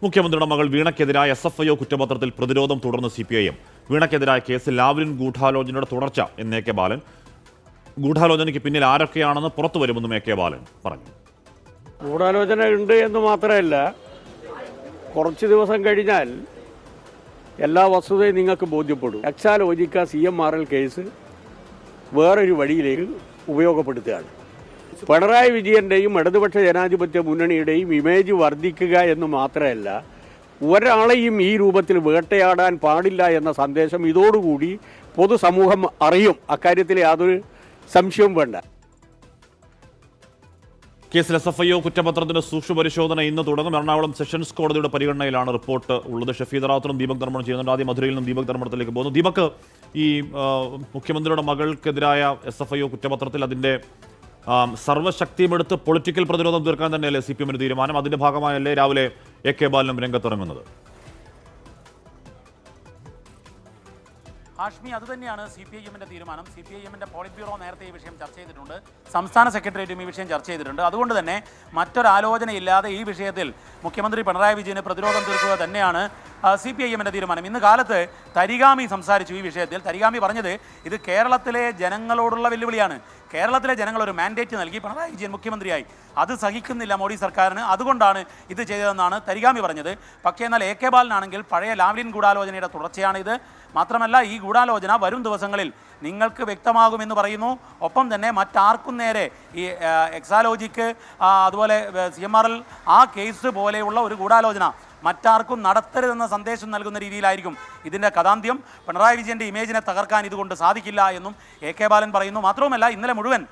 മുഖ്യമന്ത്രിയുടെ മകൾ വീണയ്ക്കെതിരായ SFIO കുറ്റപത്രത്തിൽ പ്രതിരോധം തുടർന്ന് CPIM. വീണയ്ക്കെതിരായ കേസിൽ ലാവ്ലിൻ ഗൂഢാലോചനയുടെ തുടർച്ച എന്ന് AK ബാലൻ. ഗൂഢാലോചനയ്ക്ക് പിന്നിൽ ആരൊക്കെയാണെന്ന് പുറത്തു വരുമെന്നും AK ബാലൻ പറഞ്ഞു. ഗൂഢാലോചന ഉണ്ട് എന്ന് മാത്രമല്ല, കുറച്ച് ദിവസം കഴിഞ്ഞാൽ എല്ലാ വസ്തുതയും നിങ്ങൾക്ക് ബോധ്യപ്പെടും. എക്സാലോജിക്ക CMRL കേസ് വേറൊരു വഴിയിലേക്ക് ഉപയോഗപ്പെടുത്തുകയാണ്. പിണറായി വിജയൻ്റെയും ഇടതുപക്ഷ ജനാധിപത്യ മുന്നണിയുടെയും ഇമേജ് വർദ്ധിക്കുക എന്ന് മാത്രമല്ല, ഒരാളെയും ഈ രൂപത്തിൽ വേട്ടയാടാൻ പാടില്ല എന്ന സന്ദേശം ഇതോടുകൂടി പൊതുസമൂഹം അറിയും. അക്കാര്യത്തിൽ യാതൊരു സംശയവും വേണ്ട. കേസിൽ SFIO കുറ്റപത്രത്തിന്റെ സൂക്ഷ്മ പരിശോധന ഇന്ന് തുടങ്ങും. എറണാകുളം സെഷൻസ് കോടതിയുടെ പരിഗണനയിലാണ് റിപ്പോർട്ട് ഉള്ളത്. ഷഫീദ് റാവുത്തറും ദീപക് ധർമ്മടം ചെയ്യുന്നുണ്ട്. ആദ്യം മധുരയിൽ നിന്നും ദീപക് ധർമ്മടത്തിലേക്ക് പോകുന്നു. ദീപക്, ഈ മുഖ്യമന്ത്രിയുടെ മകൾക്കെതിരായ SFIO കുറ്റപത്രത്തിൽ അതിന്റെ സർവ്വശക്തിയുമെടുത്ത് പൊളിറ്റിക്കൽ പ്രതിരോധം തീർക്കാൻ തന്നെയല്ലേ CPM തീരുമാനം? അതിന്റെ ഭാഗമായല്ലേ രാവിലെ AK ബാലനും രംഗത്തിറങ്ങുന്നത്? ഹാഷ്മി, അതുതന്നെയാണ് CPIMന്റെ തീരുമാനം. CPIMന്റെ പോളിറ്റ് ബ്യൂറോ നേരത്തെ ഈ വിഷയം ചർച്ച ചെയ്തിട്ടുണ്ട്. സംസ്ഥാന സെക്രട്ടേറിയറ്റും ഈ വിഷയം ചർച്ച ചെയ്തിട്ടുണ്ട്. അതുകൊണ്ട് തന്നെ മറ്റൊരാലോചനയില്ലാതെ ഈ വിഷയത്തിൽ മുഖ്യമന്ത്രി പിണറായി വിജയന് പ്രതിരോധം തീർക്കുക തന്നെയാണ് CPIMന്റെ തീരുമാനം. ഇന്ന് കാലത്ത് തരിഗാമി സംസാരിച്ചു ഈ വിഷയത്തിൽ. തരിഗാമി പറഞ്ഞത് ഇത് കേരളത്തിലെ ജനങ്ങളോടുള്ള വെല്ലുവിളിയാണ്. കേരളത്തിലെ ജനങ്ങൾ ഒരു മാൻഡേറ്റ് നൽകി പിണറായി വിജയൻ മുഖ്യമന്ത്രിയായി. അത് സഹിക്കുന്നില്ല മോഡി സർക്കാരിന്, അതുകൊണ്ടാണ് ഇത് ചെയ്തതെന്നാണ് തരിഗാമി പറഞ്ഞത്. പക്ഷേ എന്നാൽ AK ബാലനാണെങ്കിൽ പഴയ ലാവ്ലിൻ ഗൂഢാലോചനയുടെ തുടർച്ചയാണിത്. മാത്രമല്ല, ഈ ഗൂഢാലോചന വരും ദിവസങ്ങളിൽ നിങ്ങൾക്ക് വ്യക്തമാകുമെന്ന് പറയുന്നു. ഒപ്പം തന്നെ മറ്റാർക്കും നേരെ ഈ എക്സാലോജിക്ക് അതുപോലെ CMRL ആ കേസ് പോലെയുള്ള ഒരു ഗൂഢാലോചന മറ്റാർക്കും നടത്തരുതെന്ന സന്ദേശം നൽകുന്ന രീതിയിലായിരിക്കും ഇതിൻ്റെ കഥാന്ത്യം. പിണറായി വിജയൻ്റെ ഇമേജിനെ തകർക്കാൻ ഇതുകൊണ്ട് സാധിക്കില്ല എന്നും AK ബാലൻ പറയുന്നു. മാത്രവുമല്ല, ഇന്നലെ മുഴുവൻ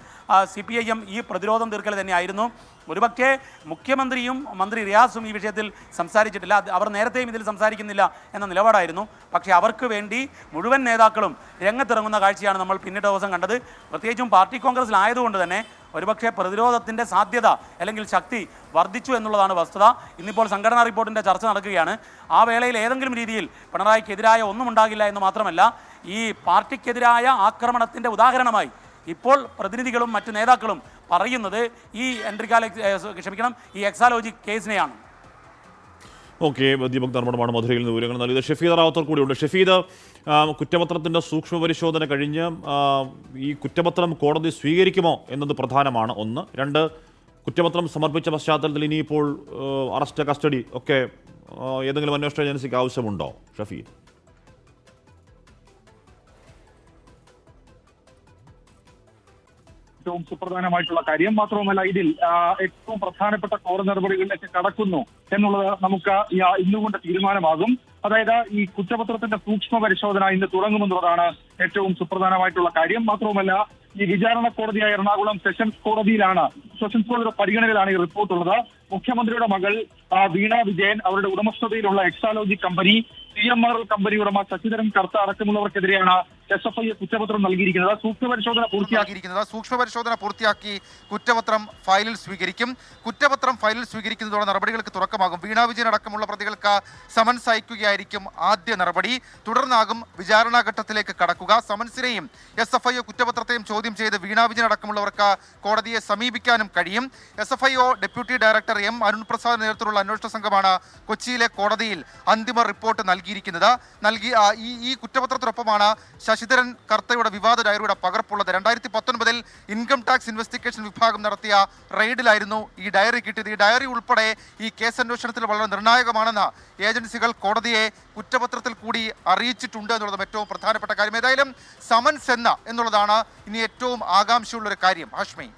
CPIM ഈ പ്രതിരോധം തീർക്കൽ തന്നെയായിരുന്നു. ഒരുപക്ഷേ മുഖ്യമന്ത്രിയും മന്ത്രി റിയാസും ഈ വിഷയത്തിൽ സംസാരിച്ചിട്ടില്ല. അവർ നേരത്തെയും ഇതിൽ സംസാരിക്കുന്നില്ല എന്ന നിലപാടായിരുന്നു. പക്ഷേ അവർക്ക് വേണ്ടി മുഴുവൻ നേതാക്കളും രംഗത്തിറങ്ങുന്ന കാഴ്ചയാണ് നമ്മൾ പിന്നിട്ട ദിവസം കണ്ടത്. പ്രത്യേകിച്ചും പാർട്ടി കോൺഗ്രസിലായതുകൊണ്ട് തന്നെ ഒരുപക്ഷെ പ്രതിരോധത്തിൻ്റെ സാധ്യത അല്ലെങ്കിൽ ശക്തി വർദ്ധിച്ചു എന്നുള്ളതാണ് വസ്തുത. ഇന്നിപ്പോൾ സംഘടനാ റിപ്പോർട്ടിൻ്റെ ചർച്ച നടക്കുകയാണ്. ആ വേളയിൽ ഏതെങ്കിലും രീതിയിൽ പിണറായിക്കെതിരായ ഒന്നും ഉണ്ടാകില്ല എന്ന് മാത്രമല്ല, ഈ പാർട്ടിക്കെതിരായ ആക്രമണത്തിൻ്റെ ഉദാഹരണമായി ഇപ്പോൾ പ്രതിനിധികളും മറ്റ് നേതാക്കളും പറയുന്നത് ഈ ഈ എക്സാലോജി കേസിനെയാണ്. ഓക്കെ, ദീപക് ധർമ്മടമാണ് മധുരയിൽ നിന്ന് വിവരങ്ങൾ നൽകിയത്. ഷഫീദ് റാവുത്തർ കൂടിയുണ്ട്. ഷഫീദ്, കുറ്റപത്രത്തിൻ്റെ സൂക്ഷ്മ പരിശോധന കഴിഞ്ഞ് ഈ കുറ്റപത്രം കോടതി സ്വീകരിക്കുമോ എന്നത് പ്രധാനമാണ്. ഒന്ന്. രണ്ട്, കുറ്റപത്രം സമർപ്പിച്ച പശ്ചാത്തലത്തിൽ ഇനിയിപ്പോൾ അറസ്റ്റ്, കസ്റ്റഡി ഒക്കെ ഏതെങ്കിലും അന്വേഷണ ഏജൻസിക്ക് ആവശ്യമുണ്ടോ ഷഫീദ്? ഏറ്റവും സുപ്രധാനമായിട്ടുള്ള കാര്യം. മാത്രവുമല്ല, ഇതിൽ ഏറ്റവും പ്രധാനപ്പെട്ട കോടതി നടപടികളിലേക്ക് കടക്കുന്നു എന്നുള്ളത് നമുക്ക് ഇന്നുകൊണ്ട് തീരുമാനമാകും. അതായത് ഈ കുറ്റപത്രത്തിന്റെ സൂക്ഷ്മ പരിശോധന ഇന്ന് തുടങ്ങുമെന്നുള്ളതാണ് ഏറ്റവും സുപ്രധാനമായിട്ടുള്ള കാര്യം. മാത്രവുമല്ല, ഈ വിചാരണ കോടതിയായ എറണാകുളം സെഷൻസ് കോടതിയുടെ പരിഗണനയിലാണ് ഈ റിപ്പോർട്ടുള്ളത്. മുഖ്യമന്ത്രിയുടെ മകൾ വീണ വിജയൻ, അവരുടെ ഉടമസ്ഥതയിലുള്ള എക്സാലോജി കമ്പനി, CMRL കമ്പനി ഉടമ ശശിധരൻ കർത്ത അടക്കമുള്ളവർക്കെതിരെയാണ് SFIO കുറ്റപത്രം നൽകിയിരിക്കുന്നത്. സൂക്ഷ്മ പരിശോധന പൂർത്തിയാക്കി കുറ്റപത്രം ഫയലിൽ സ്വീകരിക്കും. കുറ്റപത്രം ഫയലിൽ സ്വീകരിക്കുന്നതോടെ നടപടികൾക്ക് തുടക്കമാകും. വീണ വിജയൻ അടക്കമുള്ള പ്രതികൾക്ക് സമൻസ് അയക്കുകയായിരിക്കും ആദ്യ നടപടി. തുടർന്നാകും വിചാരണാ ഘട്ടത്തിലേക്ക് കടക്കുക. സമൻസിനെയും SFIO കുറ്റപത്രത്തെയും ചോദ്യം ചെയ്ത് വീണ വിജയൻ അടക്കമുള്ളവർക്ക് കോടതിയെ സമീപിക്കാനും കഴിയും. SFIO ഡെപ്യൂട്ടി ഡയറക്ടർ M അരുൺപ്രസാദ് നേതൃത്വത്തിലുള്ള അന്വേഷണ സംഘമാണ് കൊച്ചിയിലെ കോടതിയിൽ അന്തിമ റിപ്പോർട്ട് നൽകിയിരിക്കുന്നത്. ഈ കുറ്റപത്രത്തിനൊപ്പമാണ് ശശിധരൻ കർത്തയുടെ വിവാദ ഡയറിയുടെ പകർപ്പുള്ളത്. 2019 ഇൻകം ടാക്സ് ഇൻവെസ്റ്റിഗേഷൻ വിഭാഗം നടത്തിയ റെയ്ഡിലായിരുന്നു ഈ ഡയറി കിട്ടിയത്. ഈ ഡയറി ഉൾപ്പെടെ ഈ കേസ് അന്വേഷണത്തിൽ വളരെ നിർണായകമാണെന്ന് ഏജൻസികൾ കോടതിയെ കുറ്റപത്രത്തിൽ കൂടി അറിയിച്ചിട്ടുണ്ട് എന്നുള്ളതും ഏറ്റവും പ്രധാനപ്പെട്ട കാര്യം. ഏതായാലും സമൻസ് എന്നുള്ളതാണ് ഇനി ഏറ്റവും ആകാംക്ഷയുള്ളൊരു കാര്യം. ഹാഷ്മി.